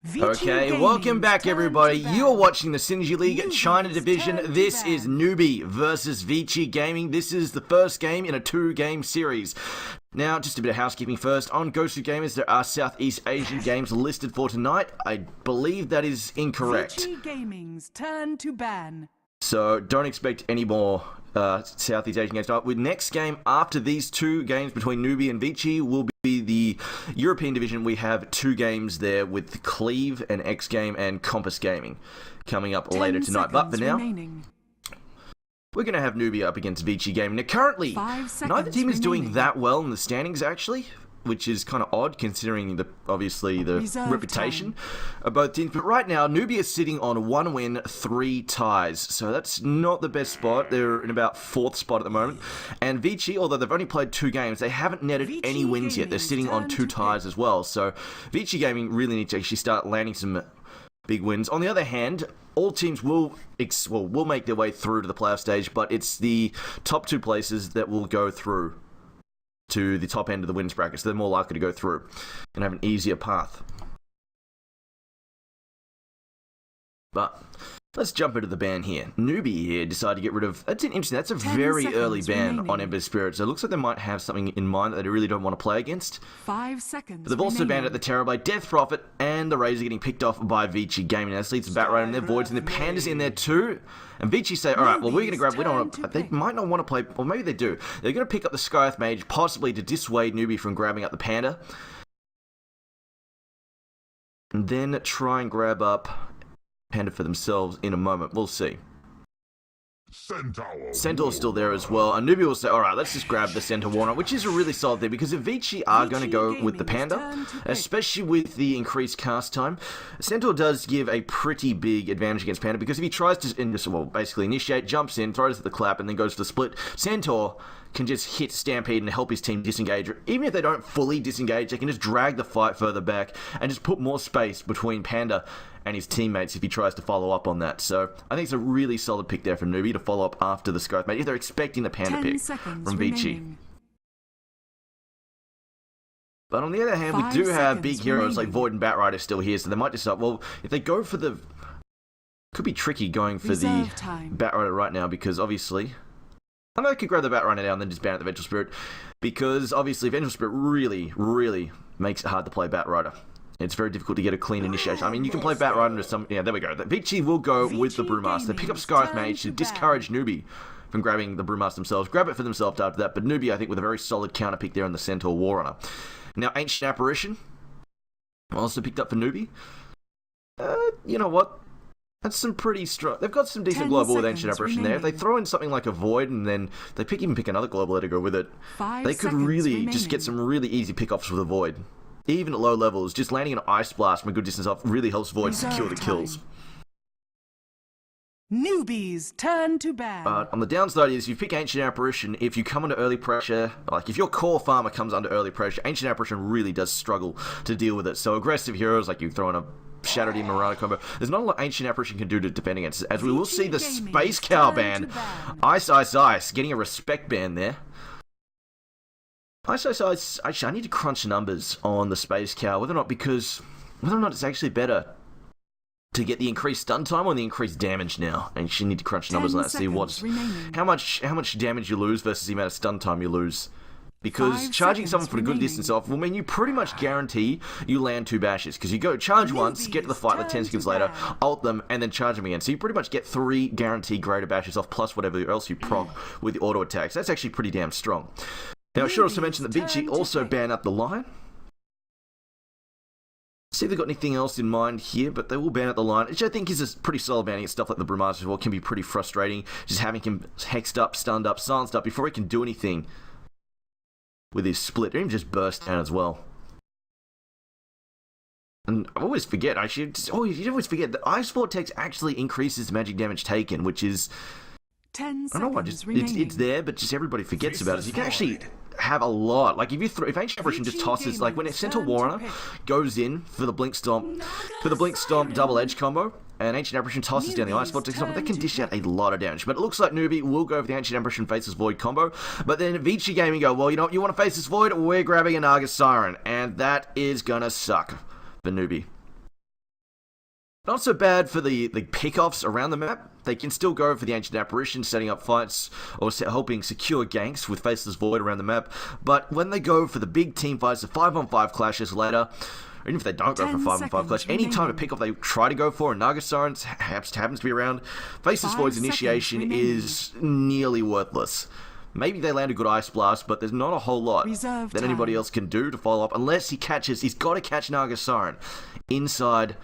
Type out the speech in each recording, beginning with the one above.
Okay, welcome back everybody. You are watching the Synergy League China Division. This is Newbee versus Vici Gaming. This is the first game in a 2-game series. Now, just a bit of housekeeping first. On Ghost Gamers, there are Southeast Asian games listed for tonight. I believe that is incorrect. Vici Gaming's turn to ban. So, don't expect any more Southeast Asian games tonight. With next game after these 2 games between Newbee and Vici will be the European Division. We have 2 games there with Cleve and X Game and Compass Gaming coming up later tonight. But for now, we're going to have Newbee up against Vici Gaming. Now, currently, neither team is doing that well in the standings, actually, which is kind of odd considering obviously the reputation of both teams. But right now, Newbee is sitting on 1 win, 3 ties. So that's not the best spot. They're in about 4th spot at the moment. And Vici, although they've only played 2 games, they haven't netted any wins yet. They're sitting on 2 ties as well. So Vici Gaming really need to actually start landing some big wins. On the other hand, all teams will make their way through to the playoff stage, but it's the top 2 places that will go through to the top end of the wins bracket, so they're more likely to go through and have an easier path. But let's jump into the ban here. Newbee here decided to get rid of... That's interesting. That's a very early ban on Ember Spirit. So it looks like they might have something in mind that they really don't want to play against. 5 seconds. But they've also banned at the Terabyte, Death Prophet, and the Razor getting picked off by Vici Gaming. Now this leads to Batrider and their Voids, and the Pandas in there too. And Vici say, alright, well, we're going to grab... We don't want to... They might not want to play... Or maybe they do. They're going to pick up the Skyeth Mage, possibly to dissuade Newbee from grabbing up the Panda. And then try and grab up Panda for themselves in a moment. We'll see. Centaur's still there as well, and Newbee will say, alright, let's just grab the Centaur Warner, which is a really solid thing, because if Vici are going to go with the Panda, especially with the increased cast time, Centaur does give a pretty big advantage against Panda, because if he tries to, basically initiate, jumps in, throws at the clap, and then goes for the split, Centaur can just hit Stampede and help his team disengage. Even if they don't fully disengage, they can just drag the fight further back and just put more space between Panda and his teammates if he tries to follow up on that. So I think it's a really solid pick there from Newbee to follow up after the Skyeth Mage, if they're expecting the Panda pick from Vici. But on the other hand, we do have big heroes like Void and Batrider still here, so they might decide, well, if they go for the... Could be tricky going for the Batrider right now, because obviously... I know I could grab the Batrider now and then just ban at the Vengeful Spirit, because obviously Vengeful Spirit really makes it hard to play Batrider. It's very difficult to get a clean initiation. I mean, you can play Batrider into some... Yeah, there we go. Vici will go with the Brewmaster. They pick up Skyeth Mage to discourage Newbee from grabbing the Brewmaster themselves. Grab it for themselves after that, but Newbee, I think, with a very solid counter pick there on the Centaur Warrunner. Now, Ancient Apparition also picked up for Newbee. You know what? That's some pretty strong... They've got some decent global with Ancient Apparition there. If they throw in something like a Void and then they even pick another global to go with it, they could really just get some really easy pickoffs with a Void. Even at low levels, just landing an Ice Blast from a good distance off really helps Void secure the kills. Newbee's turn to ban. But on the downside is, if you pick Ancient Apparition, if you come under early pressure, like if your core farmer comes under early pressure, Ancient Apparition really does struggle to deal with it. So aggressive heroes, like you throw in a Shadow Demon Marauder combo, there's not a lot Ancient Apparition can do to defend against it, as we will see the Space Cow ban. Ice, Ice, Ice, getting a respect ban there. Actually, I need to crunch numbers on the Space Cow, whether or not it's actually better to get the increased stun time or the increased damage now. And you need to crunch numbers on that, see how much damage you lose versus the amount of stun time you lose. Because charging someone for a good distance off will mean you pretty much guarantee you land 2 bashes. Because you go charge once, get to the fight like 10 seconds later, ult them, and then charge them again. So you pretty much get 3 guaranteed greater bashes off, plus whatever else you proc with the auto attacks. That's actually pretty damn strong. Now I should also mention that Vici also banned up the line. See if they've got anything else in mind here, but they will ban out the line, which I think is a pretty solid banning. Stuff like the Brewmaster as well can be pretty frustrating. Just having him hexed up, stunned up, silenced up before he can do anything with his split, or even just burst down as well. And I always forget, you always forget that Ice Vortex actually increases the magic damage taken, which is... 10 seconds I don't know, it's there, but just everybody forgets about it. So you can actually have a lot. Like if Ancient Apparition just tosses, like when a Centaur Warrunner goes in for the Blink Stomp, double edge combo, and Ancient Apparition tosses down the Ice Vortex, that can dish out a lot of damage. But it looks like Newbee will go for the Ancient Apparition faces Void combo. But then Vici Gaming go, well, you know what, you want to face this Void? We're grabbing a Naga Siren. And that is gonna suck for Newbee. Not so bad for the pickoffs around the map. They can still go for the Ancient Apparition, setting up fights or helping secure ganks with Faceless Void around the map. But when they go for the big team fights, the 5-on-5 clashes later, or even if they don't go for a 5-on-5 clash, any time to pick off they try to go for, and Naga Siren happens to be around, Faceless Void's initiation is nearly worthless. Maybe they land a good Ice Blast, but there's not a whole lot that anybody else can do to follow up, unless he's got to catch Naga Siren inside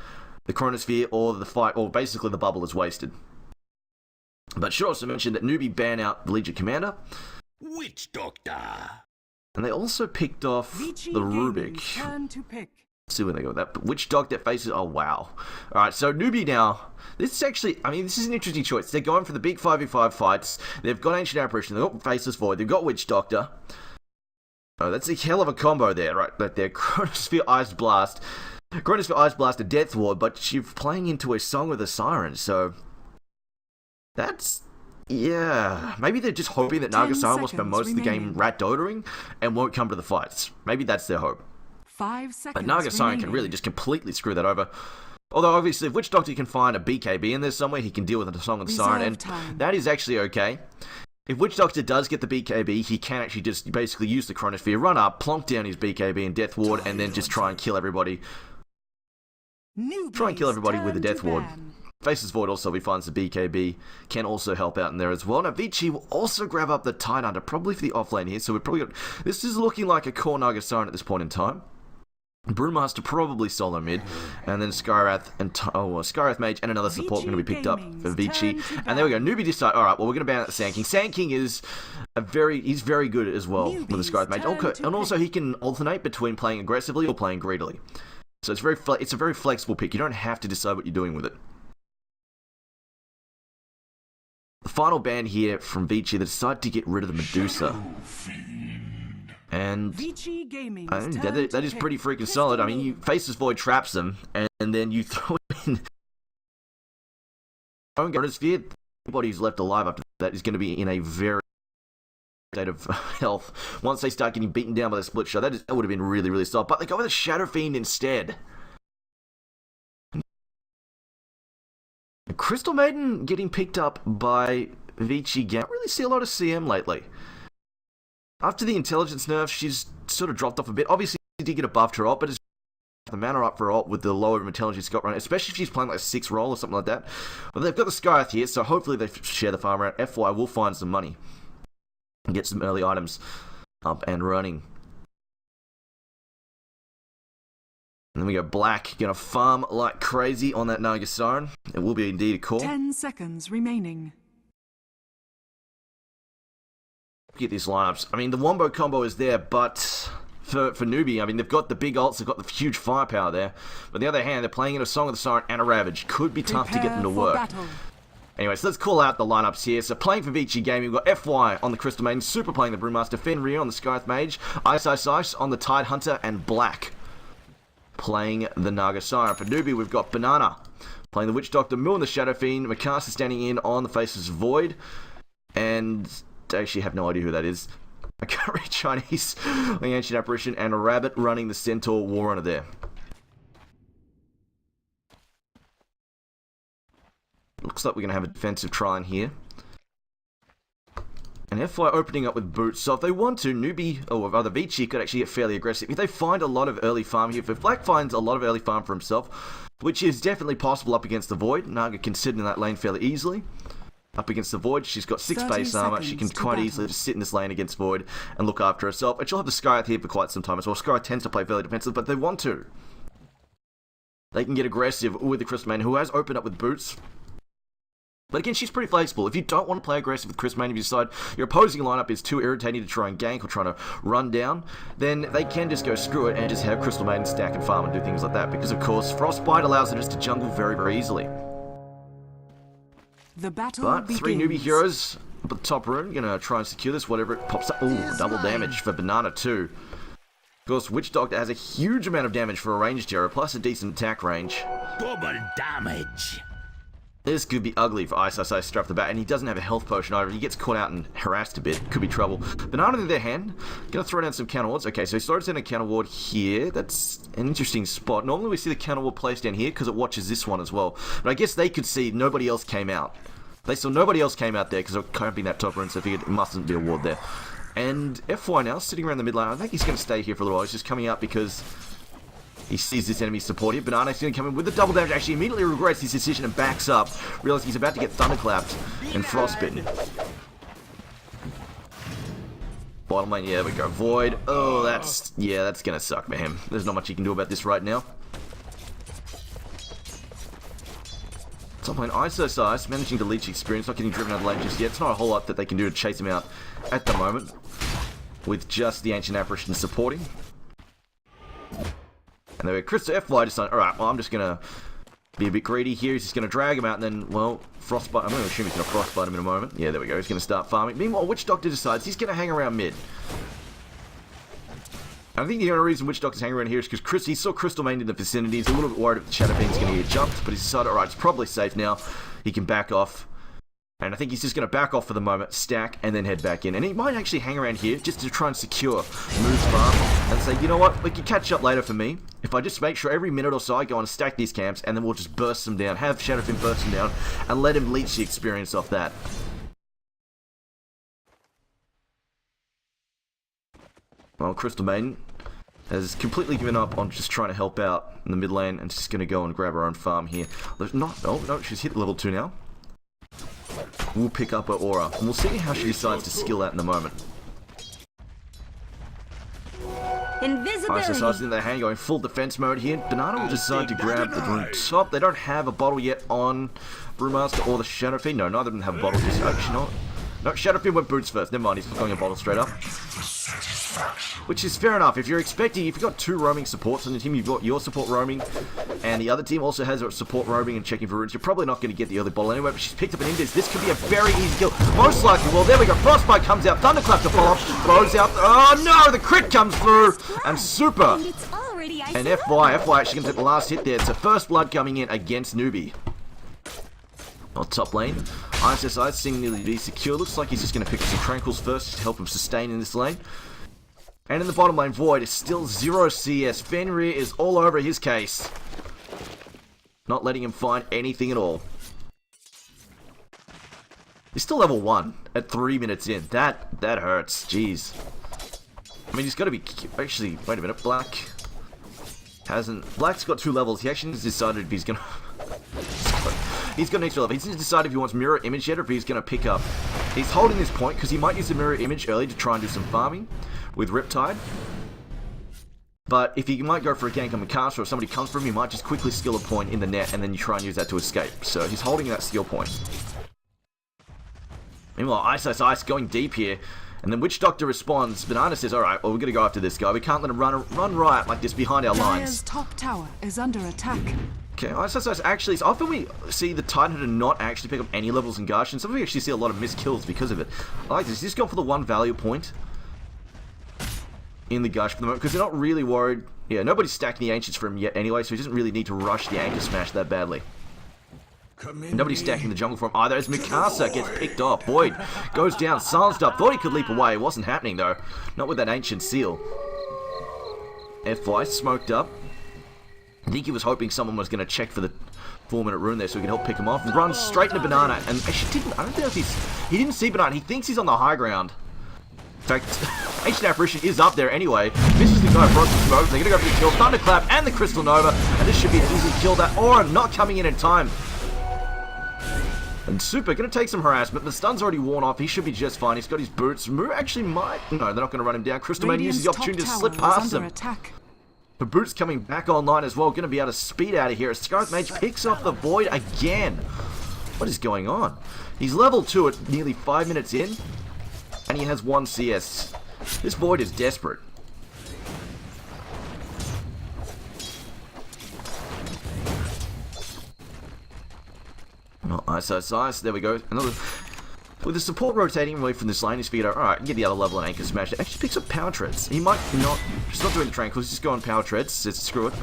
the Chronosphere, or the fight, or basically the bubble is wasted. But should also mention that Newbee ban out the Legion Commander. Witch Doctor. And they also picked off Vici the Rubik. Turn to pick. Let's see where they go with that. But Witch Doctor faces... Oh, wow. Alright, so Newbee now... This is actually... I mean, this is an interesting choice. They're going for the big 5v5 fights. They've got Ancient Apparition. They've got Faceless Void. They've got Witch Doctor. Oh, that's a hell of a combo there, right? Right there. Chronosphere Ice Blast. Chronosphere Ice Blast, a Death Ward, but you're playing into a Song of the Siren, so... That's... Yeah... Maybe they're just hoping that Naga Siren will spend most of the game rat dotaing and won't come to the fights. Maybe that's their hope. 5 seconds But Naga Siren can really just completely screw that over. Although, obviously, if Witch Doctor can find a BKB in there somewhere, he can deal with a Song of the Siren, and that is actually okay. If Witch Doctor does get the BKB, he can actually just basically use the Chronosphere, run up, plonk down his BKB and Death Ward, and then just try and kill everybody. Try and kill everybody with the Death Ward. Faceless Void also, if he finds the BKB, can also help out in there as well. Now, Vici will also grab up the Tidehunter, probably for the offlane here, so we've probably got... This is looking like a core Naga Siren at this point in time. Brewmaster probably solo mid, and then Skywrath and Skywrath Mage and another support going to be picked up for Vici. And there we go. Newbee decide. All right, well we're going to ban out the Sand King. Sand King is he's very good as well with the Skywrath Mage. Okay, and also he can alternate between playing aggressively or playing greedily. So it's a very flexible pick. You don't have to decide what you're doing with it. The final ban here from Vici, they decided to get rid of the Medusa. And I mean, that is pretty freaking solid. I mean, you Faceless Void traps them, and then you throw in Chronosphere. Anybody who's left alive after that is going to be in a very state of health. Once they start getting beaten down by the split shot, that would have been really, really solid. But they go with a Shadow Fiend instead. Crystal Maiden getting picked up by Vici. I don't really see a lot of CM lately. After the intelligence nerf, she's sort of dropped off a bit. Obviously, she did get a buff to her ult, but it's the mana up for her ult with the lower intelligence she's got running, especially if she's playing like a 6 roll or something like that. But they've got the Skywrath here, so hopefully they share the farm around. FY will find some money and get some early items up and running. And then we go Black, gonna farm like crazy on that Naga Siren. It will be indeed a call. 10 seconds remaining. Get these lineups. I mean, the Wombo combo is there, but for Newbee, I mean, they've got the big ults, they've got the huge firepower there. But on the other hand, they're playing in a Song of the Siren and a Ravage. Could be tough to get them to work. Anyways, let's call out the lineups here. So playing for Vici Gaming, we've got FY on the Crystal Maiden, Super playing the Brewmaster, Fenrir on the Skywrath Mage, Ice on the Tidehunter, and Black playing the Naga Siren. For Newbee, we've got Banana playing the Witch Doctor, Mill and the Shadow Fiend, Mikasa standing in on the Faceless Void, and I actually have no idea who that is. I can't read Chinese. The Ancient Apparition and a Rabbit running the Centaur War Runner there. Looks like we're going to have a defensive try in here. And FY opening up with boots. So if they want to, Newbee, or rather Vici, could actually get fairly aggressive. If they find a lot of early farm here, if Black finds a lot of early farm for himself, which is definitely possible up against the Void, Naga can sit in that lane fairly easily. Up against the Void, she's got 6 base armor. She can quite easily just sit in this lane against Void and look after herself. And she'll have the Skywrath here for quite some time as well. Skywrath tends to play fairly defensive, but they want to. They can get aggressive with the Crystal Maiden, who has opened up with boots. But again, she's pretty flexible. If you don't want to play aggressive with Crystal Maiden, if you decide your opposing lineup is too irritating to try and gank or trying to run down, then they can just go screw it and just have Crystal Maiden stack and farm and do things like that. Because of course, Frostbite allows them just to jungle very, very easily. The battle but begins. 3 Newbee heroes up at the top room, gonna try and secure this, whatever it pops up. Ooh, double damage for Banana too. Of course, Witch Doctor has a huge amount of damage for a ranged hero, plus a decent attack range. Double damage. This could be ugly for Ice straight off the bat, and he doesn't have a health potion either. He gets caught out and harassed a bit. Could be trouble. Banana, on the other hand, gonna throw down some counter wards. Okay, so he throws down a counter ward here. That's an interesting spot. Normally we see the counter ward placed down here because it watches this one as well. But I guess they could see nobody else came out. They saw nobody else came out there because they're camping that top rune, so I figured it mustn't be a ward there. And FY now, sitting around the mid lane. I think he's going to stay here for a little while. He's just coming out because he sees this enemy support here. Banana's going to come in with the double damage. Actually, immediately regrets his decision and backs up. Realizes he's about to get thunderclapped and frostbitten. Bottom lane, yeah, there we go. Void. Oh, that's going to suck for him. There's not much he can do about this right now. Top lane, Ice, managing to leech experience, not getting driven out of the lane just yet. It's not a whole lot that they can do to chase him out at the moment, with just the Ancient Apparition supporting. And there we go. Crystal FY decided, alright, well, I'm just going to be a bit greedy here. He's just going to drag him out and then, well, frostbite. I'm going to assume he's going to frostbite him in a moment. Yeah, there we go. He's going to start farming. Meanwhile, Witch Doctor decides he's going to hang around mid. I think the only reason Witch Doctor's hanging around here is because he saw Crystal Main in the vicinity. He's a little bit worried if the Shadow Fiend's going to get jumped, but he's decided, alright, it's probably safe now. He can back off. And I think he's just going to back off for the moment, stack, and then head back in. And he might actually hang around here just to try and secure Moon's farm and say, you know what, we can catch up later for me. If I just make sure every minute or so I go and stack these camps, and then we'll just burst them down, have Shadow Fiend burst them down, and let him leech the experience off that. Well, Crystal Maiden has completely given up on just trying to help out in the mid lane and just going to go and grab her own farm here. No, she's hit level 2 now. We'll pick up her aura, and we'll see how she decides to skill that in a moment. Invisibility. Ice in their hand, going full defense mode here. Banana will decide to grab the rune top. They don't have a bottle yet on Brewmaster or the Shadow Fiend. No, neither of them have bottles. Actually, not. No, Shadow Fiend went boots first. Never mind, he's going a bottle straight up. Which is fair enough. If you've got 2 roaming supports on the team, you've got your support roaming, and the other team also has a support roaming and checking for runes, you're probably not going to get the early bottle anyway, but she's picked up an Invis. This could be a very easy kill. Most likely. Well, there we go. Frostbite comes out. Thunderclap to follow up. Throws out. Oh, no! The crit comes through. And super. And FY actually going to take the last hit there. It's a first blood coming in against Newbee. On top lane. ISSI seemingly to be secure. Looks like he's just going to pick up some Tranquils first to help him sustain in this lane. And in the bottom lane, Void is still 0 CS. Fenrir is all over his case. Not letting him find anything at all. He's still level 1 at 3 minutes in. That hurts. Jeez. I mean, he's got to be... Actually, wait a minute. Black's got 2 levels. He actually has decided if he's going to... He's got an extra level. He's decided if he wants mirror image yet or if he's going to pick up. He's holding this point because he might use the mirror image early to try and do some farming with Riptide. But if he might go for a gank on Mikasa or if somebody comes for him, he might just quickly skill a point in the net and then you try and use that to escape. So he's holding that skill point. Meanwhile, Ice going deep here. And then Witch Doctor responds. Banana says, alright, well, we're going to go after this guy. We can't let him run riot like this behind our lines. Dire's top tower is under attack. Okay, Ice actually, so often we see the Titanhunter not actually pick up any levels in Gush, and sometimes we actually see a lot of missed kills because of it. I like this. He's just gone for the 1 value point in the Gush for the moment, because they're not really worried. Yeah, nobody's stacking the Ancients for him yet anyway, so he doesn't really need to rush the Anchor Smash that badly. Nobody's stacking the jungle for him either, as Mikasa gets picked off. Void goes down, silenced up. Thought he could leap away. It wasn't happening, though. Not with that Ancient Seal. FY smoked up. I think he was hoping someone was going to check for the 4-minute rune there so he could help pick him off. And runs straight into Banana. And actually I don't know if he didn't see Banana. He thinks he's on the high ground. In fact, Ancient Apparition is up there anyway. Misses the guy, broke the smoke. They're going to go for the kill. Thunderclap and the Crystal Nova. And this should be an easy kill. That aura not coming in time. And Super going to take some harassment. The stun's already worn off. He should be just fine. He's got his boots. Moo actually might. No, they're not going to run him down. Crystal Maiden uses the opportunity to slip past him. But Boots coming back online as well. Going to be able to speed out of here. As Scarlet Mage picks off the Void again. What is going on? He's level 2 at nearly 5 minutes in. And he has 1 CS. This Void is desperate. Oh, Ice. There we go. Another... With the support rotating away from this lane, he's figured out, alright, get the other level and Anchor Smash. It actually picks up Power Treads. He might not... He's not doing the Tranquil, he's just going Power Treads. Says, screw it.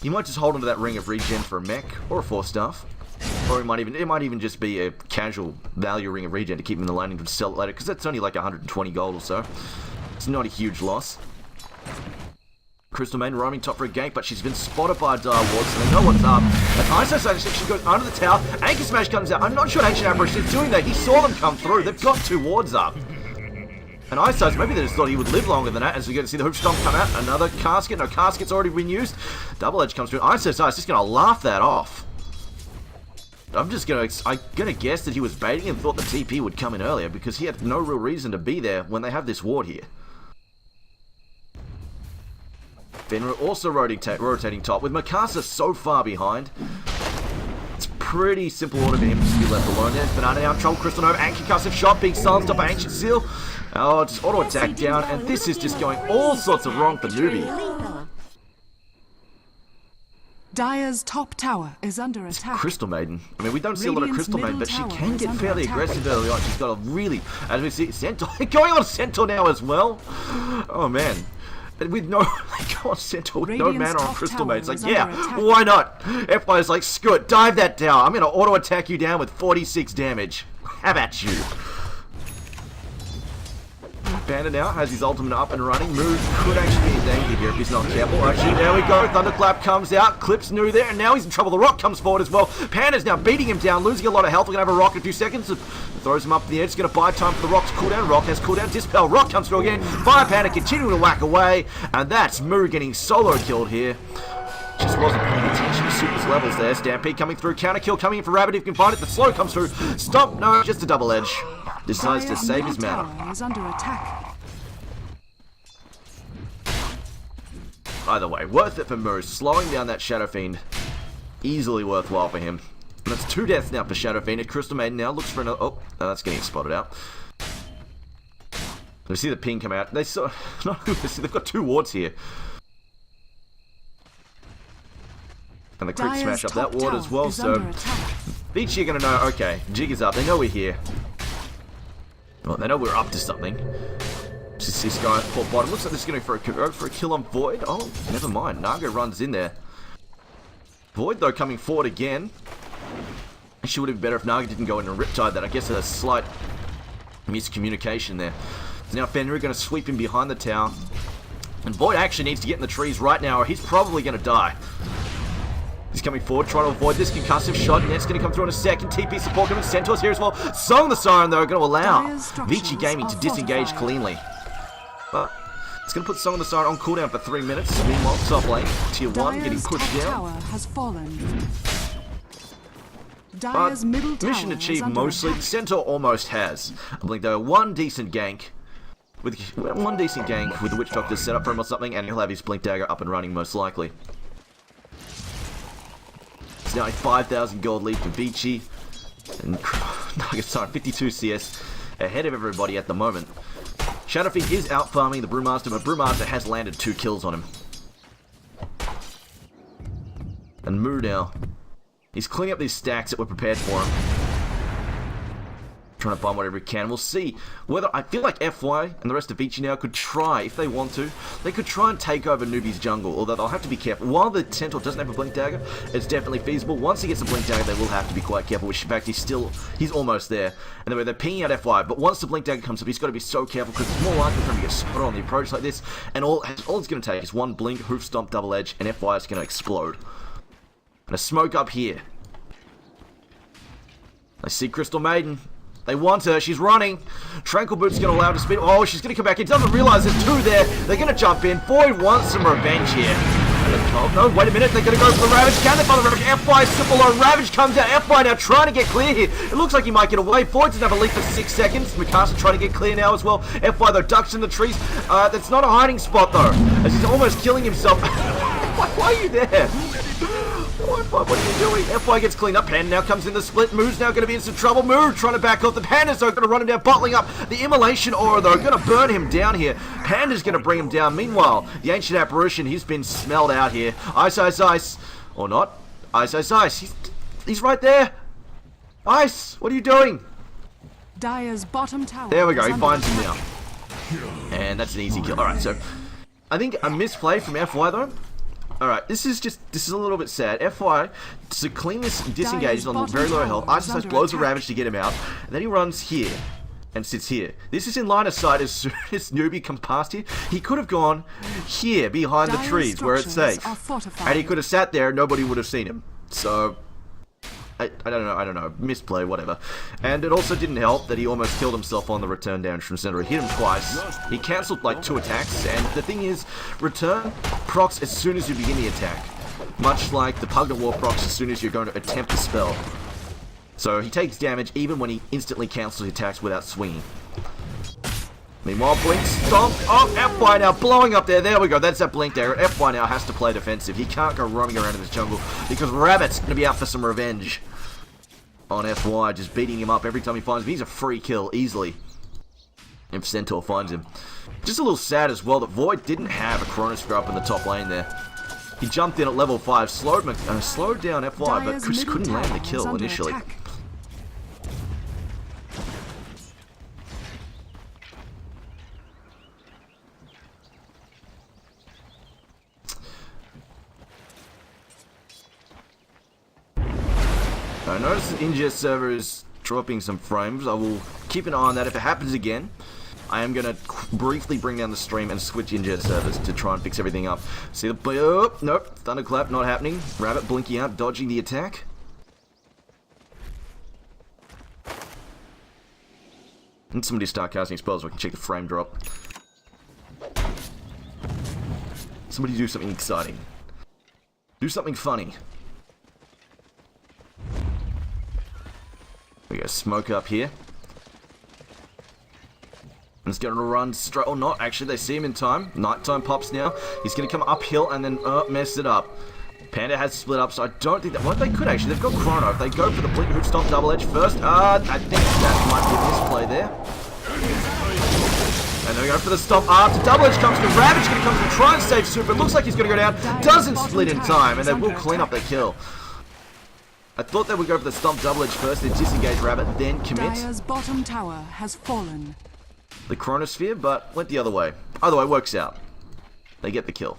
He might just hold onto that ring of regen for a mech or a 4-staff. Or it might even just be a casual value ring of regen to keep him in the lane and sell it later, because that's only like 120 gold or so. It's not a huge loss. Crystal Maiden roaming top for a gank, but she's been spotted by Dire Ward, so they know what's up. And ISO she goes under the tower. Anchor Smash comes out. I'm not sure Ancient Apparition is doing that. He saw them come through. They've got 2 wards up. And ISO's, maybe they just thought he would live longer than that, as we get to see the Hoof Stomp come out. Another casket. No, casket's already been used. Double Edge comes through. ISO's just going to laugh that off. I'm gonna guess that he was baiting and thought the TP would come in earlier, because he had no real reason to be there when they have this ward here. Fenrir also rotating top, with Mikasa so far behind. It's pretty simple order for him to be left alone there. Banana now, trouble, Crystal Nova, and concussive shot, being silenced up by Ancient Seal. Oh, just auto attack down, and this is just going all sorts of wrong for Newbee. Dire's top tower is under attack. Crystal Maiden. I mean, we don't see a lot of Crystal Maiden, but she can get fairly aggressive early on. She's got a really, as we see, Centaur going on Centaur now as well. Oh man. With no, go on Centaur with no mana on Crystal Maiden. It's like, yeah, why not? FY is like, screw it, dive that down. I'm going to auto attack you down with 46 damage. How about you? Panda now has his ultimate up and running. Move could actually be in danger here if he's not careful. Actually, there we go. Thunderclap comes out. Clips New there, and now he's in trouble. The Rock comes forward as well. Panda's now beating him down, losing a lot of health. We're going to have a Rock in a few seconds. Throws him up the edge. It's going to buy time for the Rock's cooldown. Rock has cooldown. Dispel. Rock comes through again. Fire Panda continuing to whack away. And that's Moo getting solo killed here. Just wasn't paying attention to Super's levels there. Stampede coming through. Counter kill coming in for Rabbit if he can find it. The slow comes through. Stop. No, just a double edge. Decides to save his mana. Is under attack. Either way, worth it for Moose. Slowing down that Shadow Fiend, easily worthwhile for him. And that's 2 deaths now for Shadow Fiend. And Crystal Maiden now looks for another. Oh, no, that's getting spotted out. We see the ping come out. They saw. No, they've got 2 wards here. And the crit smash up that ward as well. So Vici are going to know. Okay, jig is up. They know we're here. Well, they know we're up to something. This guy at port bottom. Looks like this is going to go for a kill on Void. Oh, never mind. Nago runs in there. Void, though, coming forward again. Actually, would have been better if Naga didn't go in and riptide that. I guess a slight miscommunication there. So now Fenrir going to sweep him behind the tower. And Void actually needs to get in the trees right now, or he's probably going to die. He's coming forward, trying to avoid this concussive shot. Net's going to come through in a second. TP support coming. Centaur's here as well. Song the Siren, though, going to allow Vici Gaming to disengage cleanly. But it's going to put Song of the Siren on cooldown for 3 minutes. Meanwhile, top lane, tier 1 getting pushed down. Tower has fallen. But mission achieved mostly. Centaur almost has. I believe there were one decent gank with the Witch Doctor set up for him or something, and he'll have his Blink Dagger up and running most likely. It's now a 5,000 gold lead for Vici. And Nagasara, 52 CS, ahead of everybody at the moment. Shadowfiend is out farming the Brewmaster, but Brewmaster has landed 2 kills on him. And Moo now, he's cleaning up these stacks that were prepared for him. Trying to find whatever he can. We'll see whether, I feel like FY and the rest of Vici now could try, if they want to, they could try and take over Newbee's jungle, although they'll have to be careful. While the Centaur doesn't have a Blink Dagger, it's definitely feasible. Once he gets a Blink Dagger, they will have to be quite careful, which in fact he's almost there. And they're pinging out FY, but once the Blink Dagger comes up, he's got to be so careful, because it's more likely for him to get spotted on the approach like this, and all it's going to take is one Blink, Hoof Stomp, Double Edge, and FY is going to explode. And a smoke up here. I see Crystal Maiden. They want her. She's running. Tranquil Boot's going to allow her to speed. Oh, she's going to come back in. Doesn't realize there's 2 there. They're going to jump in. Void wants some revenge here. Oh, no, wait a minute. They're going to go for the Ravage. Can they find the Ravage? FY super low. Ravage comes out. FY now trying to get clear here. It looks like he might get away. Void doesn't have a lead for 6 seconds. Mikasa trying to get clear now as well. FY, though, ducks in the trees. That's not a hiding spot, though, as he's almost killing himself. Why are you there? What are you doing? FY gets cleaned up. Panda now comes in the split. Moo's now going to be in some trouble. Moo trying to back off. The Panda's though going to run him down, bottling up. The Immolation Aura though going to burn him down here. Panda's going to bring him down. Meanwhile, the Ancient Apparition, he's been smelled out here. Ice, ice, ice. Or not. Ice, ice, ice. He's right there. Ice, what are you doing? Dire's bottom tower. There we go. He finds him now. And that's an easy kill. Alright, so I think a misplay from FY though. Alright, this is a little bit sad. FY, to clean this disengage on very low health, Ice Ice blows a Ravage to get him out, and then he runs here and sits here. This is in line of sight as soon as Newbee comes past here. He could have gone here behind the trees where it's safe. And he could have sat there and nobody would have seen him. So, I don't know, misplay, whatever. And it also didn't help that he almost killed himself on the return damage from center. It hit him twice. He cancelled like 2 attacks, and the thing is, return procs as soon as you begin the attack. Much like the Pugna War procs as soon as you're going to attempt a spell. So he takes damage even when he instantly cancels attacks without swinging. Meanwhile, Blink, stomp, oh, FY now blowing up there we go, that's that Blink there. FY now has to play defensive, he can't go roaming around in this jungle, because Rabbit's going to be out for some revenge on FY, just beating him up every time he finds him. He's a free kill, easily, if Centaur finds him. Just a little sad as well that Void didn't have a Chronosphere up in the top lane there. He jumped in at level 5, slowed down FY, but just couldn't land the kill initially. I notice the ingest server is dropping some frames. I will keep an eye on that. If it happens again, I am going to briefly bring down the stream and switch ingest servers to try and fix everything up. See the... Oh, nope. Thunderclap not happening. Rabbit blinking out, dodging the attack. And somebody start casting spells so I can check the frame drop. Somebody do something exciting. Do something funny. We go smoke up here. And it's going to run straight, or not, actually, they see him in time. Nighttime pops now. He's going to come uphill and then mess it up. Panda has split up, so I don't think that, well, they could actually, they've got Chrono. If they go for the Blink Hoop Stomp Double Edge first, I think that might be a misplay there. And they go for the stomp after Double Edge comes through. Ravage going to come through, try and save Super. It looks like he's going to go down. Doesn't split in time, and they will clean up their kill. I thought they would go for the stomp double edge first, then disengage Rabbit, then commit. Dire's bottom tower has fallen. The Chronosphere, but went the other way. Either way, works out. They get the kill.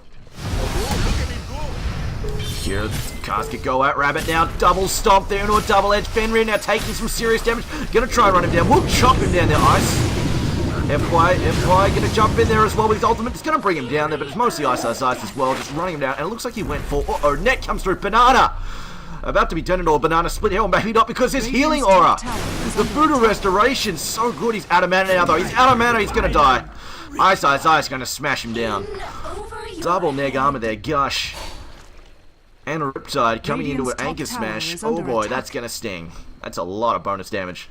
Here, Casket go at Rabbit now. Double stomp there into a double edge. Fenrir now taking some serious damage. Gonna try and run him down. We'll chop him down there, Ice. FY gonna jump in there as well with his ultimate. It's gonna bring him down there, but it's mostly Ice as well, just running him down. And it looks like he went for, uh-oh, net comes through. Banana! About to be turned into a banana split here, or maybe not, because there's healing aura. The Voodoo Restoration's so good. He's out of mana now, though. He's out of mana. He's going to die. Ice going to smash him down. Double neg armor there. Gush. And a Riptide coming into an Anchor Smash. Oh boy, that's going to sting. That's a lot of bonus damage.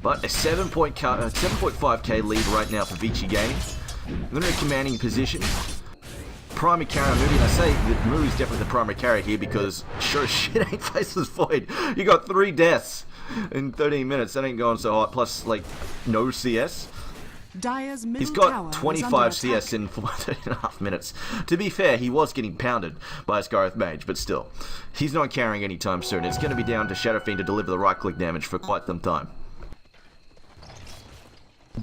But a 7.5k lead right now for Vici Gaming. They're in a commanding position. Primary carrier Newbee, and I say that Newbee's definitely the primary carrier here because sure as shit ain't Faceless Void. You got 3 deaths in 13 minutes. That ain't going so hot. Plus, like, no CS. He's got 25 CS in 13.5 minutes. To be fair, he was getting pounded by a Scarith Mage, but still. He's not carrying anytime soon. It's going to be down to Shadow Fiend to deliver the right-click damage for quite some time.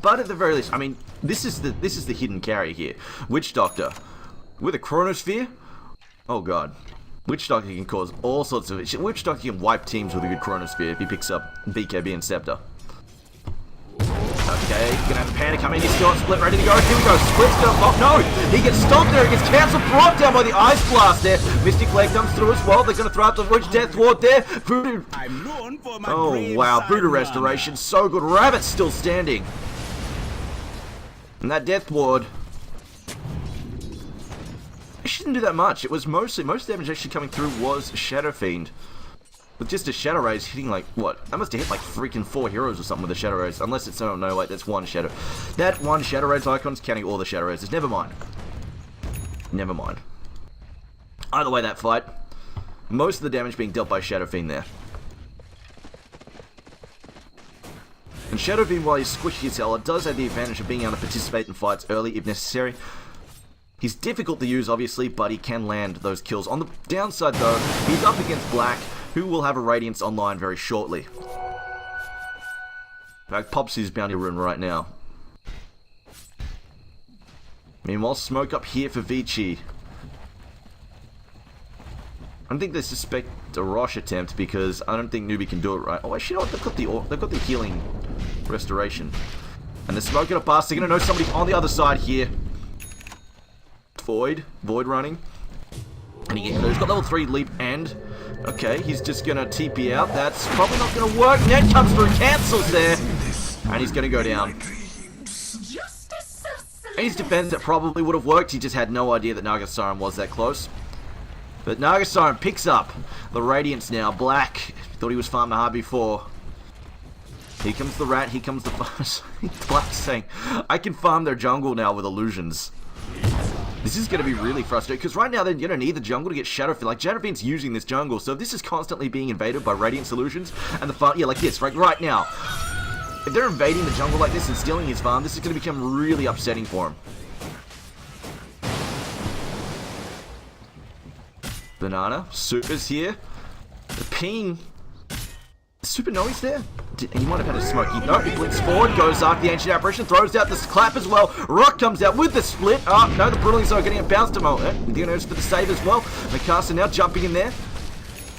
But at the very least, I mean, this is the hidden carry here. Witch Doctor with a Chronosphere. Oh god, Witch Doctor can cause all sorts of. Witch Doctor can wipe teams with a good Chronosphere if he picks up BKB and Scepter. Okay, gonna have a Panda come in. He's still on split, ready to go. Here we go. Split's gonna pop. No, he gets stomped there. He gets cancelled, brought down by the Ice Blast there. Mystic Leg comes through as well. They're gonna throw out the Witch Death Ward there. Voodoo. Oh wow, Voodoo Restoration, so good. Rabbit's still standing. And that Death Ward, she didn't do that much. It was most damage actually coming through was Shadow Fiend. With just a Shadow Raise hitting like, what? That must have hit like freaking 4 heroes or something with a Shadow Raise. Unless it's, oh no, wait, that's one Shadow. That one Shadow Raise icon's counting all the Shadow Raises. Never mind. Never mind. Either way, that fight, most of the damage being dealt by Shadow Fiend there. And Shadow Fiend, while he's squishy as hell, does have the advantage of being able to participate in fights early if necessary. He's difficult to use, obviously, but he can land those kills. On the downside, though, he's up against Black, who will have a Radiance online very shortly. In fact, pops his bounty rune right now. Meanwhile, smoke up here for Vici. I don't think they suspect a Rosh attempt because I don't think Newbee can do it right. Oh, actually, you know what? They've got the healing restoration. And they're smoking up past. They're going to know somebody on the other side here. Void running. And he's got level 3 leap and... Okay, he's just going to TP out. That's probably not going to work. Net comes through, cancels there. And he's going to go down. In his defense, it probably would have worked. He just had no idea that Nagasaran was that close. But Nagasaran picks up the Radiance now. Black. Thought he was farming hard before. Here comes the rat. Here comes the... Black saying, I can farm their jungle now with illusions. This is going to be really frustrating, because right now they're going to need the jungle to get Shadowfiend. Like, Shadowfield's using this jungle, so if this is constantly being invaded by Radiant Solutions, and the farm, yeah, like this, right now. If they're invading the jungle like this and stealing his farm, this is going to become really upsetting for him. Banana, Super's here. The ping. Super Noe's there? He might have had a smoky. No, he blinks forward, goes after the Ancient Apparition, throws out this clap as well. Rock comes out with the split. Oh, no, the Brilliants are getting it bounced him out. They're going to go for the save as well. Mikasa now jumping in there.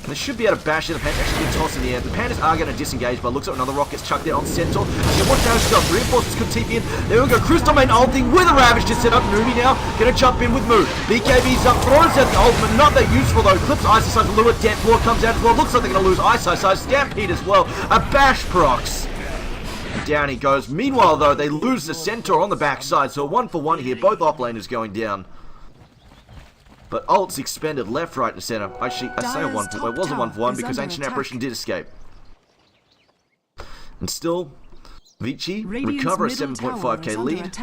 And they should be able to bash it. The Pandas actually get tossed in the air. The Pandas are going to disengage, but looks like another rock gets chucked there on Centaur. And what damage does? Reinforcements could TP in. There we go. Crystal main ulting with a Ravage to set up. Newbee now going to jump in with Moo. BKB's up, throws out the ultimate. Not that useful though. Clips Ice Size, Lure, Death Floor comes out as well. Looks like they're going to lose Ice Size, Stampede as well. A bash procs. And down he goes. Meanwhile though, they lose the Centaur on the backside. So 1-for-1 here. Both offlaners going down. But ults expended left, right, and center. Actually, I say a 1-for-1. It was a 1-for-1 because Ancient Apparition did escape. And still, Vici recover a 7.5k lead.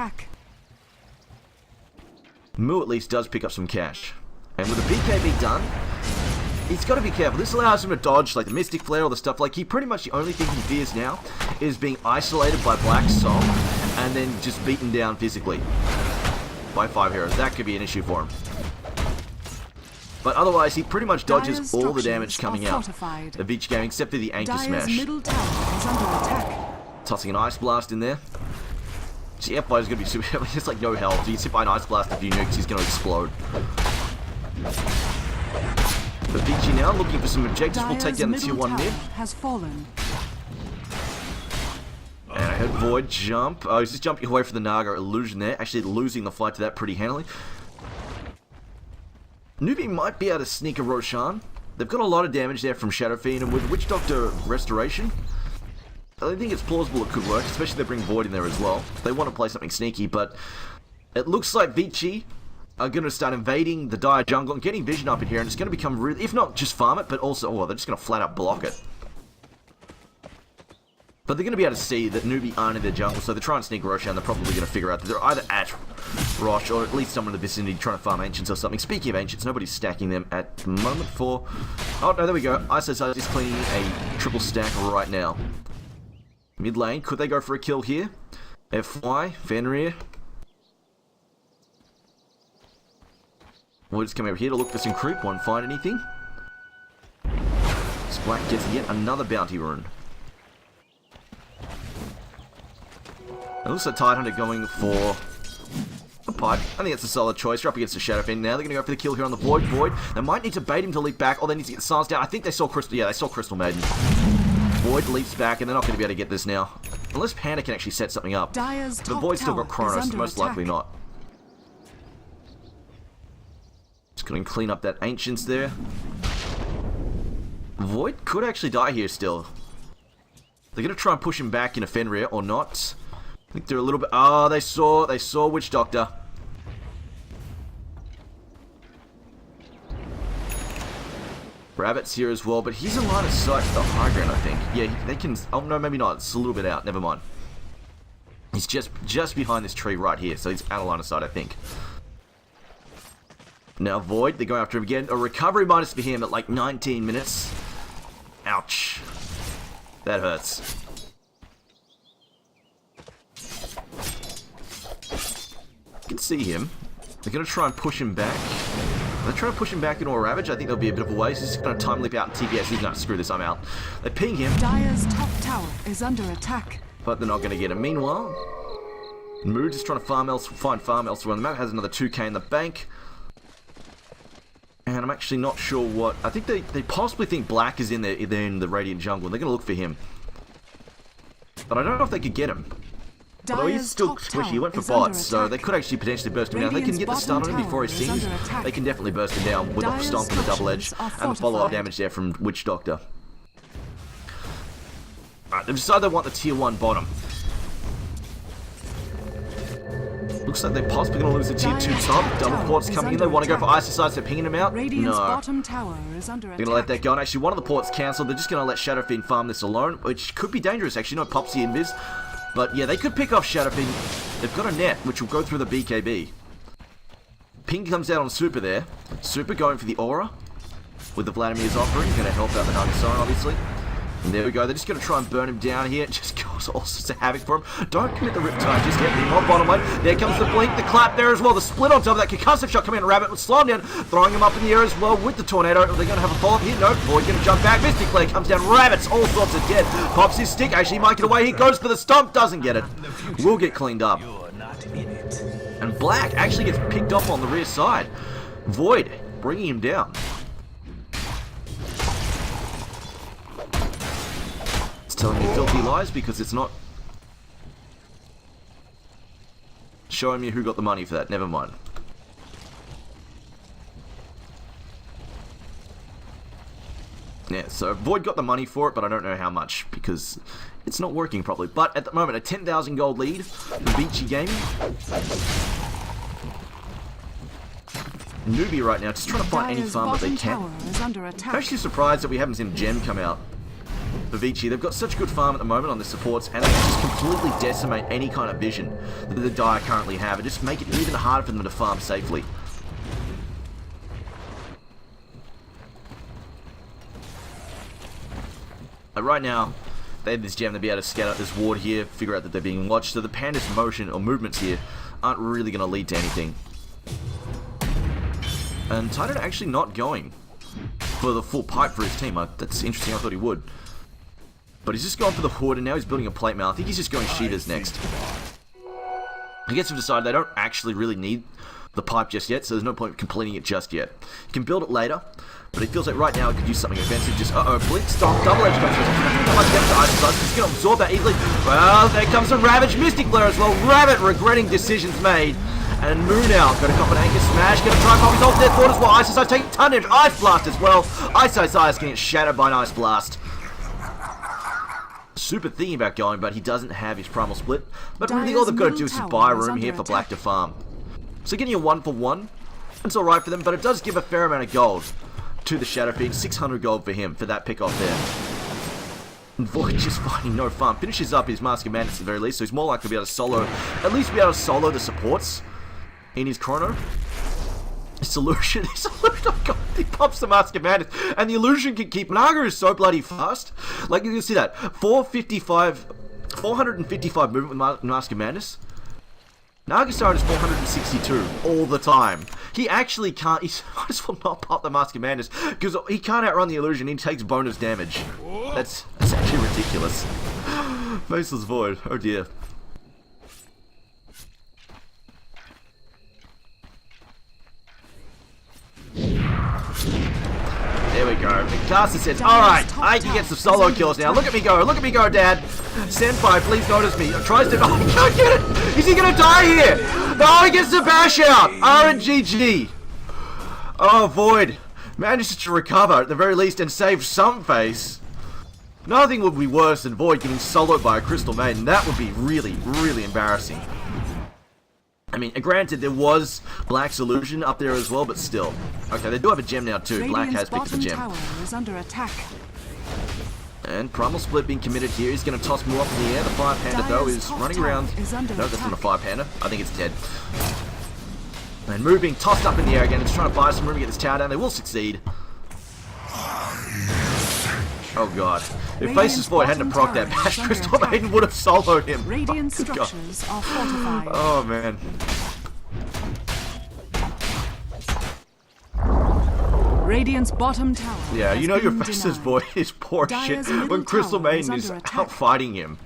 Moo at least does pick up some cash. And with the BKB done, he's got to be careful. This allows him to dodge like the Mystic Flare or the stuff. Like, he pretty much the only thing he fears now is being isolated by Black Song and then just beaten down physically by 5 heroes. That could be an issue for him. But otherwise, he pretty much dodges all the damage coming out of Vici game, except for the Anchor Smash. Middle tower is under attack. Tossing an Ice Blast in there. See, F5 is going to be super... It's like no health. You sit by an Ice Blast a few nukes, he's going to explode. But Vici now looking for some objectives. We'll take down the tier 1 mid. Has fallen. And I heard Void jump. Oh, he's just jumping away from the Naga illusion there. Actually losing the fight to that pretty handily. Newbee might be able to sneak a Roshan. They've got a lot of damage there from Shadow Fiend, and with Witch Doctor Restoration, I think it's plausible it could work, especially if they bring Void in there as well. They want to play something sneaky, but it looks like Vici are going to start invading the Dire jungle and getting Vision up in here, and it's going to become really, if not just farm it, but also, well, they're just going to flat out block it. But they're going to be able to see that Newbee aren't in their jungle, so they're trying to sneak Roshan. They're probably going to figure out that they're either at Rosh or at least someone in the vicinity trying to farm Ancients or something. Speaking of Ancients, nobody's stacking them at the moment for... Oh, no, there we go. ISO is cleaning a triple stack right now. Mid lane, could they go for a kill here? FY, Fenrir. We'll just come over here to look for some creep. Won't find anything. Black gets yet another bounty rune. It looks like Tidehunter going for a pipe. I think it's a solid choice. They're up against the Shadow Fiend now. They're going to go for the kill here on the Void. They might need to bait him to leap back, or they need to get the silence down. I think they saw Crystal. Yeah, they saw Crystal Maiden. Void leaps back, and they're not going to be able to get this now. Unless Panda can actually set something up. Dire's The Void's still got Chronos, so most likely not. Just going to clean up that Ancients there. Void could actually die here still. They're going to try and push him back into Fenrir, or not. I think they're a little bit... Oh, they saw Witch Doctor. Rabbit's here as well, but he's in line of sight to the high ground, I think. Yeah, they can... Oh, no, maybe not. It's a little bit out. Never mind. He's just behind this tree right here, so he's out of line of sight, I think. Now, Void, they're going after him again. A recovery minus for him at like 19 minutes. Ouch. That hurts. You can see him. They're going to try and push him back. They're trying to push him back into a Ravage. I think there'll be a bit of a waste. He's just going to time leap out and TPS. He's not screw this. I'm out. They ping him. Dire's top tower is under attack. but they're not going to get him. Meanwhile, Mood is trying to find farm elsewhere on the map. Has another 2k in the bank. And I'm actually not sure what... I think they possibly think Black is in the Radiant Jungle. They're going to look for him. But I don't know if they could get him. Although he's still squishy. He went for bots, so they could actually potentially burst him down. If they can get the stun on him before he sings, they can definitely burst him down with a stomp and a double edge. And the follow-up damage there from Witch Doctor. Alright, they've decided they want the tier 1 bottom. Looks like they're possibly going to lose the tier 2 top. Double ports coming in. They want to go for Ice Sides. They're pinging him out. No. They're going to let that go. And actually, one of the ports cancelled. They're just going to let Shadowfiend farm this alone, which could be dangerous, actually. No Popsy Invis. But yeah, they could pick off Shadowfiend. They've got a net, which will go through the BKB. Ping comes out on Super there. Super going for the Aura with the Vladimir's offering. Going to help out the Dark Zone, obviously. And there we go. They're just going to try and burn him down here. Just cause all sorts of havoc for him. Don't commit the Riptide just yet. The on bottom lane. There comes the blink, the clap there as well. The split on top of that concussive shot coming in. Rabbit will slow him down, throwing him up in the air as well with the Tornado. Are they going to have a follow-up here? No. Void going to jump back. Mystic Flare comes down. Rabbit's all sorts of dead. Pops his stick. Actually, might get away. He goes for the stomp. Doesn't get it. Will get cleaned up. And Black actually gets picked off on the rear side. Void bringing him down. Telling you filthy lies because it's not showing me who got the money for that. Never mind. Yeah, so Void got the money for it, but I don't know how much because it's not working properly. But at the moment, a 10,000 gold lead for Vici Gaming. Newbee right now, just trying to find any farm that they can. I'm actually surprised that we haven't seen Gem come out. For Vici, they've got such good farm at the moment on the supports, and they just completely decimate any kind of vision that the Dire currently have, and just make it even harder for them to farm safely. Right now, they have this gem to be able to scout out this ward here, figure out that they're being watched, so the Panda's motion or movements here aren't really going to lead to anything. And Titan actually not going for the full pipe for his team. That's interesting, I thought he would. But he's just going for the hood, and now he's building a plate mail. I think he's just going Shivas next. I guess we've decided they don't actually really need the pipe just yet, so there's no point completing it just yet. You can build it later, but it feels like right now it could use something offensive. Just, blink, stop, double edge comes through. Not much damage to Ice Sides. He's going to absorb that easily. Well, there comes a Ravage Mystic Flare as well. Rabbit regretting decisions made. And Moon out. Got to cop an anchor smash. Going to try and pop his ult death ward as well. Ice Sides taking ton damage. Ice Blast as well. Ice Sides getting shattered by an Ice Blast. Super thinking about going, but he doesn't have his primal split. But really all they've got to do is just buy room here for Black to farm. So getting a 1-for-1, it's alright for them, but it does give a fair amount of gold to the Shadowfiend. 600 gold for him for that pick off there. And Void just finding no farm. Finishes up his Mask of Madness at the very least, so he's more likely to be able to solo, at least be able to solo the supports in his chrono. This illusion, oh god, he pops the Mask of Madness, and the illusion can keep. Naga is so bloody fast. Like, you can see that. 455 movement with Mask of Madness. Nagastar is 462 all the time. He actually can't, he might as well not pop the Mask of Madness, because he can't outrun the illusion, he takes bonus damage. That's actually ridiculous. Faceless Void, oh dear. There we go. Mikasa says, alright, I can get some solo kills now. Look at me go, Dad. Senpai, please notice me. Tries to, oh, he can't get it. Is he gonna die here? No, he gets the bash out. RNGG. Oh, Void manages to recover at the very least and save some face. Nothing would be worse than Void getting soloed by a Crystal Maiden. That would be really, really embarrassing. I mean, granted, there was Black's illusion up there as well, but still. Okay, they do have a gem now too. Black has picked up a gem. Is under attack. And Primal Split being committed here. He's going to toss more up in the air. The Fire Panda, though, is running around. No, that's not a Fire Panda. I think it's dead. And Moo being tossed up in the air again. It's trying to buy some room to get this tower down. They will succeed. Oh god. If Faceless Void hadn't proc that bash, Crystal Maiden would have soloed him. Radiant structures are fortified. Oh man. Radiant's bottom tower. Yeah, you know your Faceless Void is poor shit when Crystal Maiden is out fighting him.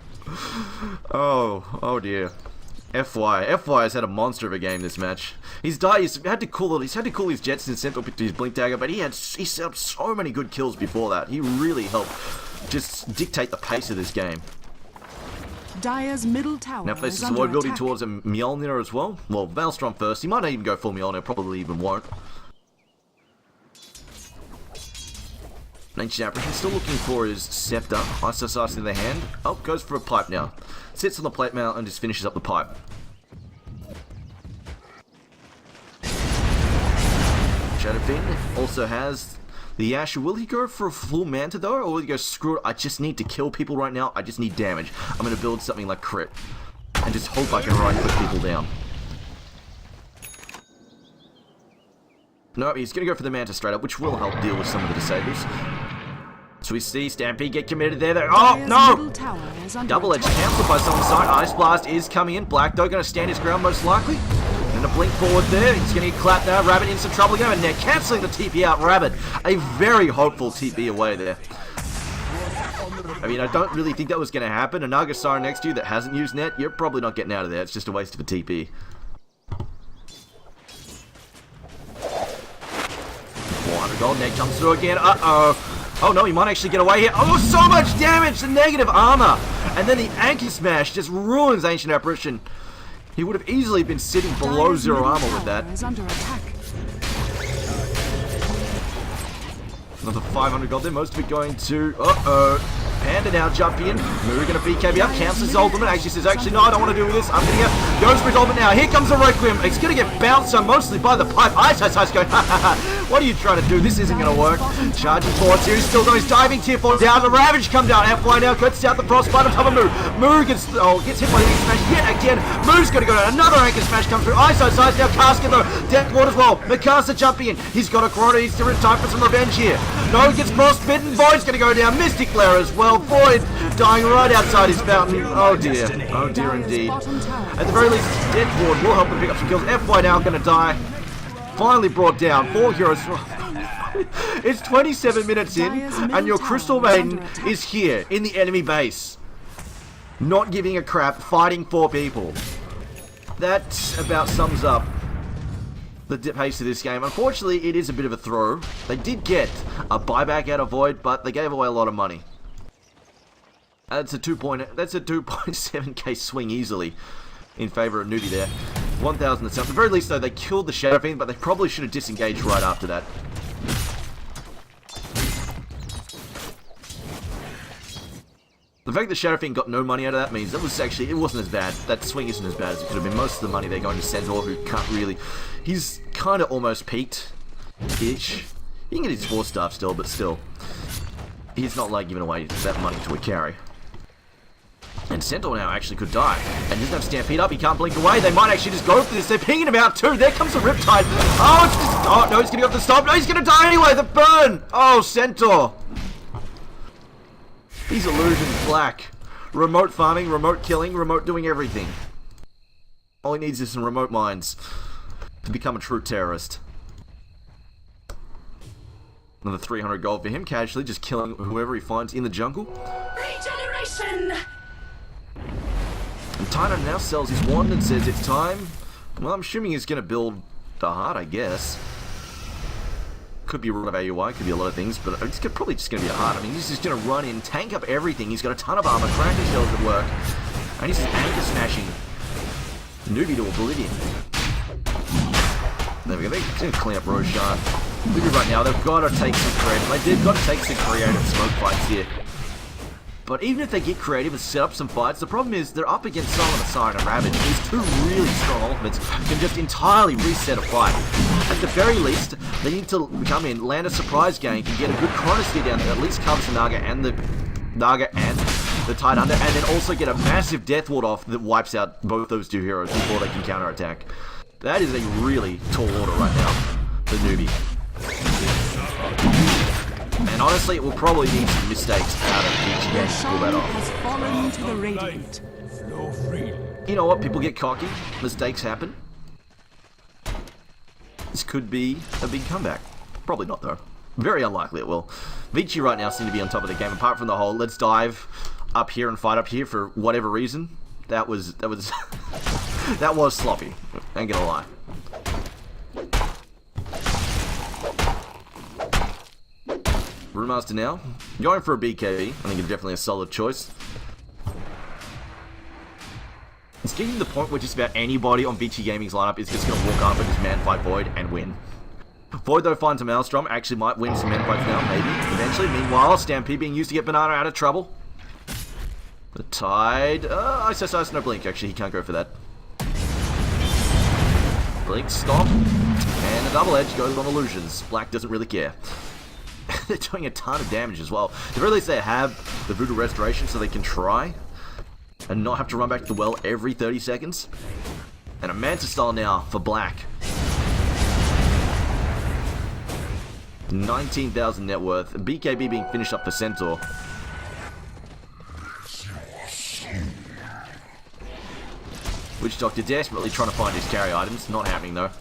Oh dear. FY has had a monster of a game this match. He's had to cool his jets and sent up to his blink dagger, but he set up so many good kills before that. He really helped just dictate the pace of this game. Dire's middle tower Now faces is the under void building attack. towards a Mjolnir as well. Well, Valstrom first. He might not even go full Mjolnir, probably even won't. Ancient Apparition still looking for his scepter. Isosice in the hand. Oh, goes for a pipe now. Sits on the plate mount and just finishes up the pipe. Shadowfin also has the Ash. Will he go for a full Manta though, or will he go, screw it, I just need to kill people right now, I just need damage. I'm going to build something like crit. And just hope I can right-click people down. No, he's going to go for the Manta straight up, which will help deal with some of the disables. So we see Stampede get committed there. Oh, Dire's no! middle tower is under Double-edged attack. cancelled by someone's side. Ice Blast is coming in. Black though going to stand his ground most likely. And a blink forward there. He's going to get clapped now. Rabbit in some trouble again. And they're cancelling the TP out. Rabbit, a very hopeful TP away there. I mean, I don't really think that was going to happen. A Nagasara next to you that hasn't used net, you're probably not getting out of there. It's just a waste of a TP. 400 gold. Net comes through again. Uh-oh. Oh no, he might actually get away here. Oh, so much damage! The negative armor! And then the Anchor Smash just ruins Ancient Apparition. He would have easily been sitting below Dire's zero middle armor with that. tower is under attack. Another 500 gold there, most of it going to... Uh-oh. Panda now jump in. Moo gonna BKB up, cancels his ultimate. Actually says, actually, no, I don't want to do this. I'm gonna get... Goes for his ultimate now. Here comes the Requiem. It's gonna get bounced on mostly by the pipe. Ice going, ha ha ha. What are you trying to do? This isn't gonna work. Charging forward here. He's still going. He's diving tier 4 down. The Ravage come down. FY now cuts out the Frostbite on top of Moo. Moo gets hit by the Anchor Smash yet again. Moo's gonna go down. Another Anchor Smash comes through. Ice now Casket though. Death Ward as well. Mikasa jumping in. He's got a Corona. He's time for some revenge here. No, he gets frostbitten. Void's gonna go down. Mystic Flare as well. Void dying right outside his fountain. Oh dear. Oh dear indeed. At the very least, Death Ward will help him pick up some kills. FY now gonna die. Finally brought down. 4 heroes. It's 27 minutes in, and your Crystal Maiden is here in the enemy base. Not giving a crap, fighting 4 people. That about sums up the pace of this game. Unfortunately, it is a bit of a throw. They did get a buyback out of Void, but they gave away a lot of money. That's a 2.7k swing easily in favor of Newbee there. 1,000 itself. At the very least, though, they killed the Shadow Fiend, but they probably should have disengaged right after that. The fact that Shadow Fiend got no money out of that means that was actually, it wasn't as bad. That swing isn't as bad as it could have been. Most of the money they're going to Centaur, who can't really... He's kind of almost peaked-ish. He can get his 4 stuff still, but still. He's not like giving away that money to a carry. And Centaur now actually could die. And doesn't have Stampede up, he can't blink away. They might actually just go for this. They're pinging him out too. There comes the Riptide. Oh, it's just, oh no, he's gonna go for the stop. No, he's gonna die anyway. The burn. Oh, Centaur. These illusions black. Remote farming, remote killing, remote doing everything. All he needs is some remote mines to become a true terrorist. Another 300 gold for him, casually just killing whoever he finds in the jungle. Regeneration! And Tyner now sells his wand and says it's time. Well, I'm assuming he's going to build the heart, I guess. Could be a run of AUI, could be a lot of things, but it's probably just going to be a heart. I mean, he's just going to run in, tank up everything. He's got a ton of armor, Kraken shells at work. And he's just anchor smashing Newbee to oblivion. There we go, they're going to clean up Roshan. Newbee right now, they've got to take some creative. They've got to take some creative smoke fights here. But even if they get creative and set up some fights, the problem is they're up against Solomon Asar and Ravage. These 2 really strong ultimates can just entirely reset a fight. At the very least, they need to come in, land a surprise gank, and get a good chronosphere down that at least covers the Naga and the Tide Under, and then also get a massive Death Ward off that wipes out both those 2 heroes before they can counterattack. That is a really tall order right now for Newbee. And honestly, it will probably need some mistakes out of each game to pull that off. Has fallen to the Radiant. You know what? People get cocky. Mistakes happen. This could be a big comeback. Probably not, though. Very unlikely it will. Vici right now seem to be on top of the game. Apart from the whole, let's dive. up here and fight up here for whatever reason. That was that was sloppy. Ain't gonna lie. Brewmaster now. Going for a BKB. I think it's definitely a solid choice. It's getting to the point where just about anybody on Vici Gaming's lineup is just going to walk up and just man fight Void and win. Void, though, finds a Maelstrom. Actually might win some man fights now, maybe, eventually. Meanwhile, Stampede being used to get Banana out of trouble. The Tide... Ice, no Blink. Actually, he can't go for that. Blink, Stomp, and a double edge goes on Illusions. Black doesn't really care. They're doing a ton of damage as well. At the very least, they have the Voodoo Restoration so they can try and not have to run back to the well every 30 seconds. And a Manta style now for Black. 19,000 net worth. BKB being finished up for Centaur. Witch Doctor desperately trying to find his carry items. Not happening though.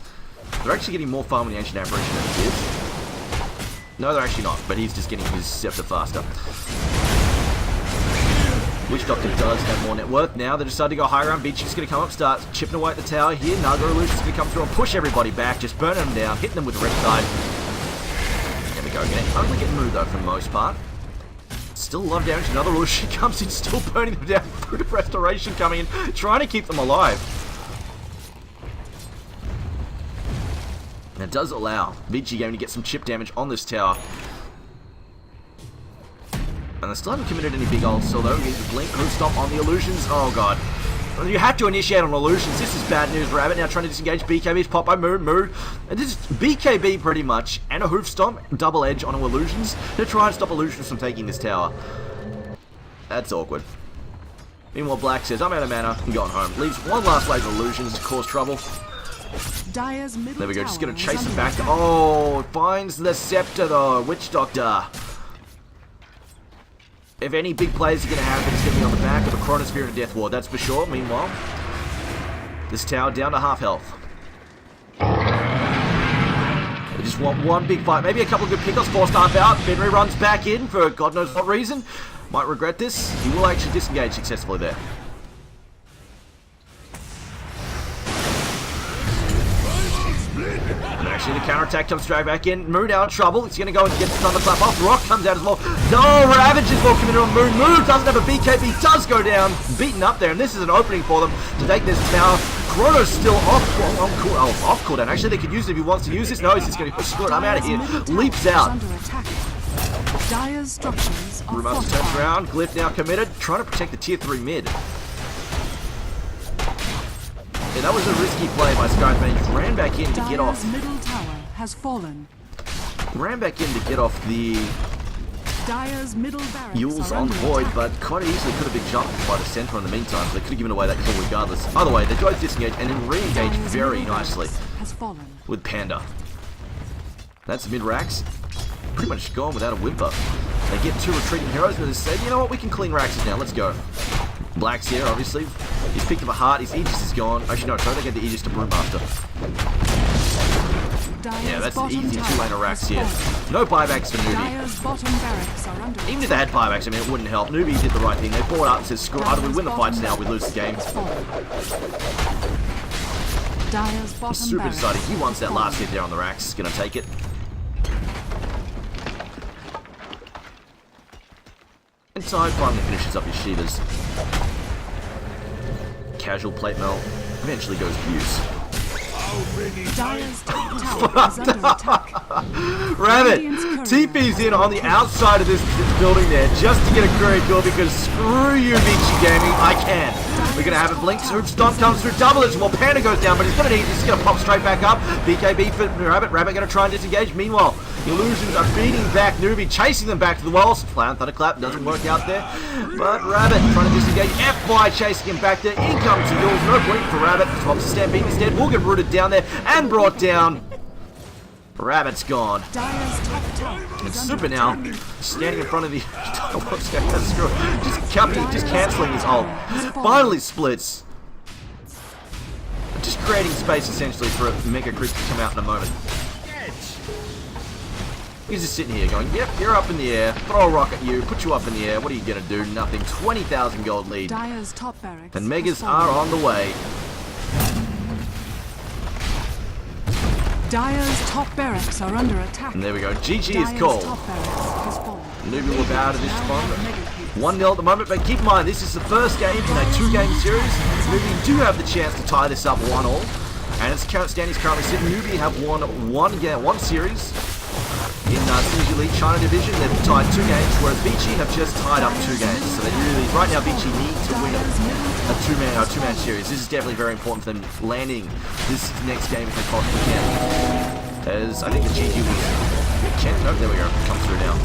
They're actually getting more farm in the Ancient Apparition than he is. No, they're actually not, but he's just getting his scepter faster. Witch Doctor does have more net worth now. They decided to go high ground. Vici's going to come up, start chipping away at the tower here. Naga Illusion's going to come through and push everybody back, just burning them down, hitting them with the Riptide. There we go again. Only getting moved though for the most part. Still love damage. Another Illusion comes in, still burning them down. Fruit of Restoration coming in, trying to keep them alive. And it does allow Vici Gaming to get some chip damage on this tower. And they still haven't committed any big ults, although he's a Blink, Group Stomp on the Illusions. Oh god. You have to initiate on Illusions. This is bad news, Rabbit. Now trying to disengage BKB's pop by Mood. And this is BKB pretty much, and a Hoof Stomp, double edge on Illusions to try and stop Illusions from taking this tower. That's awkward. Meanwhile, Black says, I'm out of mana, I'm going home. Leaves one last wave of Illusions to cause trouble. Dire's middle There we go, just gonna tower chase is him under back. attack. Oh, finds the Scepter though. Witch Doctor. If any big plays are going to happen, it's going to be on the back of a Chronosphere and a Death Ward, that's for sure. Meanwhile, this tower down to half health. They just want one big fight, maybe a couple of good pickoffs, 4-star out. Benry runs back in for God knows what reason. Might regret this. He will actually disengage successfully there. And actually the counterattack comes straight back in. Moon out of trouble. He's going to go and get the thunderclap off. Rock comes out as well. No, Ravage is well committed on Moon. Moon doesn't have a BKB. Does go down. Beaten up there. And this is an opening for them to take this tower. Chrono's still off cooldown. Actually, they could use it if he wants to use this. No, he's just going to go, screw it. I'm out of here. Leaps out. Dire's structures are Brewmaster turns around. Glyph now committed. Trying to protect the tier 3 mid. Yeah, that was a risky play by Sky's Mage. Ran back in to get off. middle tower has fallen. Ran back in to get off the Dire's middle barracks Yules are on under Void, attack. but quite easily could have been jumped by the center in the meantime, so they could have given away that kill regardless. Either way, they both disengage and then re-engage Dire's very middle nicely barracks has fallen. with Panda. That's mid-racks. Pretty much gone without a whimper. They get 2 retreating heroes, but they say, you know what, we can clean Raxes now, let's go. Black's here, obviously. He's picked up a heart, his Aegis is gone. Actually, no, try to get the Aegis to Brewmaster. Yeah, that's an easy 2-lane of Rax here. No buybacks for Newbee. Dire's bottom barracks are under Even if they had buybacks, I mean, it wouldn't help. Newbee did the right thing. They bought up and said, screw it, either we win the fights now, we lose the game. Dire's bottom Super barracks deciding he wants that has last fallen. hit there on the Rax. He's going to take it. And Tide finally finishes up his Shivas. Casual plate mail eventually goes to use. Dire's top tower is under attack. Rabbit! Radiant's courier TP's in on the outside of this building there just to get a query kill because screw you, Vici Gaming, I can. We're going to have a Blink, Swoop Stomp comes through, double edge, well Panda goes down, but he's going to need, he's going to pop straight back up. BKB for Rabbit, Rabbit going to try and disengage. Meanwhile, the Illusions are beating back Newbee, chasing them back to the walls. Flan Thunderclap doesn't work out there, but Rabbit trying to disengage. FY chasing him back there. In comes the Yules, no Blink for Rabbit. Swaps to Stampede instead, will get rooted down there and brought down. Rabbit's gone. Dire's top tower And is Super under now, attack. standing in front of the... just cancelling his ult. Finally splits. Just creating space essentially for a Mega Creep to come out in a moment. He's just sitting here going, yep, you're up in the air. Throw a rock at you, put you up in the air. What are you going to do? Nothing. 20,000 gold lead. Dire's top barracks. And Megas are on the way. Dire's top barracks are under attack. And there we go. GG Dire's is called. top barracks has fallen. Newbee will bow to this spawn. 1-0 at the moment, but keep in mind, this is the first game in a 2-game series. Newbee do have the chance to tie this up 1-all. And as current standings currently sit, Newbee have won one series in Synergy League China Division. They've tied 2 games, whereas Vici have just tied up 2 games. So they really, right now, Vici need to win a two-man series. This is definitely very important for them landing this next game if they possibly can. As I think the GG will. Nope, there we go. Come through now.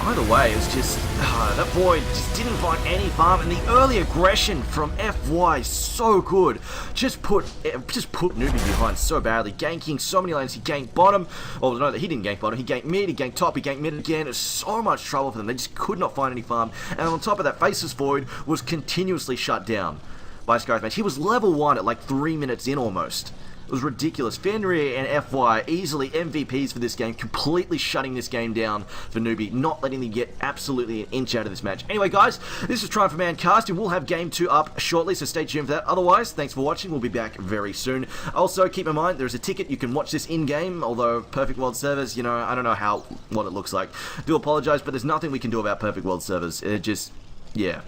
Either way, it's just that boy just didn't find any farm, and the early aggression from FY so good. Just put Newbee behind so badly, ganking so many lanes. He ganked bottom. Oh no, he didn't gank bottom. He ganked mid. He ganked top. He ganked mid again. It was so much trouble for them. They just could not find any farm. And on top of that, Faceless Void was continuously shut down by Sky's match. He was level 1 at like 3 minutes in almost. It was ridiculous. Fenrir and FY easily MVPs for this game, completely shutting this game down for Newbee, not letting them get absolutely an inch out of this match. Anyway, guys, this is Triumph for Mancast, and we'll have Game 2 up shortly, so stay tuned for that. Otherwise, thanks for watching. We'll be back very soon. Also, keep in mind, there's a ticket. You can watch this in-game, although Perfect World servers, you know, I don't know what it looks like. Do apologize, but there's nothing we can do about Perfect World servers. It just, yeah.